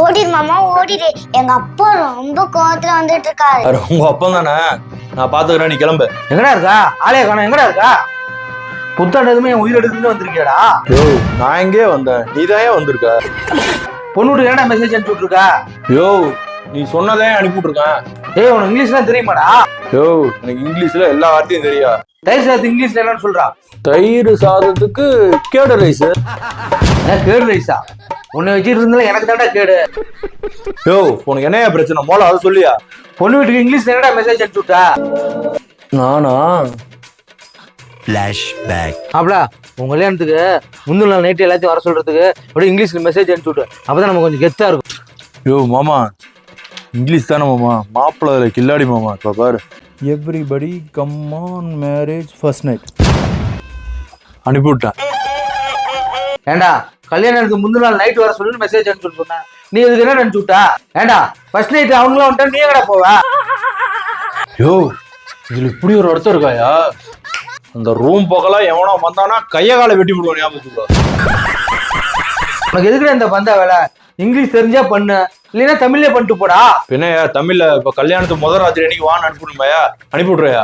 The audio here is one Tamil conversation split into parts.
ஓடிடு மாமா ஓடிடு. எங்க அப்பா ரொம்ப கோவத்துல வந்துட்டு இருக்காரு. உங்க அப்பா தானே, நான் பாத்துக்கிறேன், நீ கிளம்பு. எங்கடா இருக்கா? ஆளே காணோம், எங்கடா இருக்கா? புத்தாண்டு எதுவுமே என் உயிர் எடுத்துட்டு வந்திருக்கியாடா? யோ, நான் எங்கே வந்தேன், நீதான் வந்திருக்க. பொண்ணு வீட்டுக்கு ஏன்டா மெசேஜ் அனுப்பிச்சு விட்டுருக்கா? யோ, நீ சொன்னதே அனுப்பிவிட்டுருக்கேன். ஏய், உனக்கு இங்கிலீஷ்லாம் தெரியுமாடா? யோ, எனக்கு இங்கிலீஷ்ல எல்லா வார்த்தையும் தெரியா. தயிர் சாதத்துக்கு இங்கிலீஷ்ல என்னன்னு சொல்றா? தயிர் சாதத்துக்கு கேடு ரைஸ். கேடு ரைஸா? உன்னை வச்சுட்டு இருந்தா எனக்கு தாண்டா கேடு. யோ, உனக்கு என்னையா பிரச்சனை, மோல அதை சொல்லியா. பொண்ணு வீட்டுக்கு இங்கிலீஷ்ல என்னடா மெசேஜ் அனுப்பிச்சு விட்டா? நானா? அப்பல உங்க கல்யாணத்துக்கு முந்தின நாள் நைட்டு எல்லாத்தையும் வர சொல்றதுக்கு அப்படியே இங்கிலீஷ்ல மெசேஜ் அனுப்பிச்சு விட்டு, அப்பதான் நம்ம கொஞ்சம் கெத்தா இருக்கும். யோ மாமா, இங்கிலீஷ் தானே மாமா, மாப்பிள்ள கில்லாடி மாமா. இப்ப பாரு, everybody come on marriage first night அனுப்பிவிட்டேன். ஏண்டா கல்யாணத்துக்கு முந்தின நாள் நைட் வர சொல்லி மெசேஜ் அனுப்பிச்சு சொன்ன, நீ இதுக்கு என்ன அனுப்பிச்சு விட்டா? ஏண்டா ஃபர்ஸ்ட் நைட் அவங்களும் வந்துட்டா நீ எங்கடா போவ? யோ, இதுல இப்படி ஒரு இடத்த இருக்காயா? அந்த ரூம் பக்கலா எவனோ வந்தானா கைய காலை வெட்டி விடுவான், ஞாபகத்துக்கு. உனக்கு எதுக்குடா இந்த பந்தா வேலை? இங்கிலீஷ் தெரிஞ்சா பண்ணு, இல்லைன்னா தமிழ்லயே பண்ணிட்டு போடா. பின்னையா தமிழ்ல இப்ப கல்யாணத்துக்கு முதல் ராத்திரி அன்னைக்கு வான்னு அனுப்பிவிடுமாயா, அனுப்பி விடுறியா?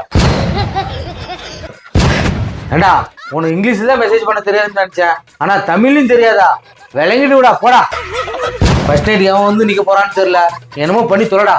ஏண்டா உனக்கு இங்கிலீஷ்ல தான் மெசேஜ் பண்ண தெரியாதுன்னு நினைச்சேன், ஆனா தமிழ்லையும் தெரியாதா? விளங்கிட்டு விடா போடா. ஃபர்ஸ்ட் நைட் எவன் வந்து நிக்க போறான்னு தெரியல, என்னமோ பண்ணி தொலைடா.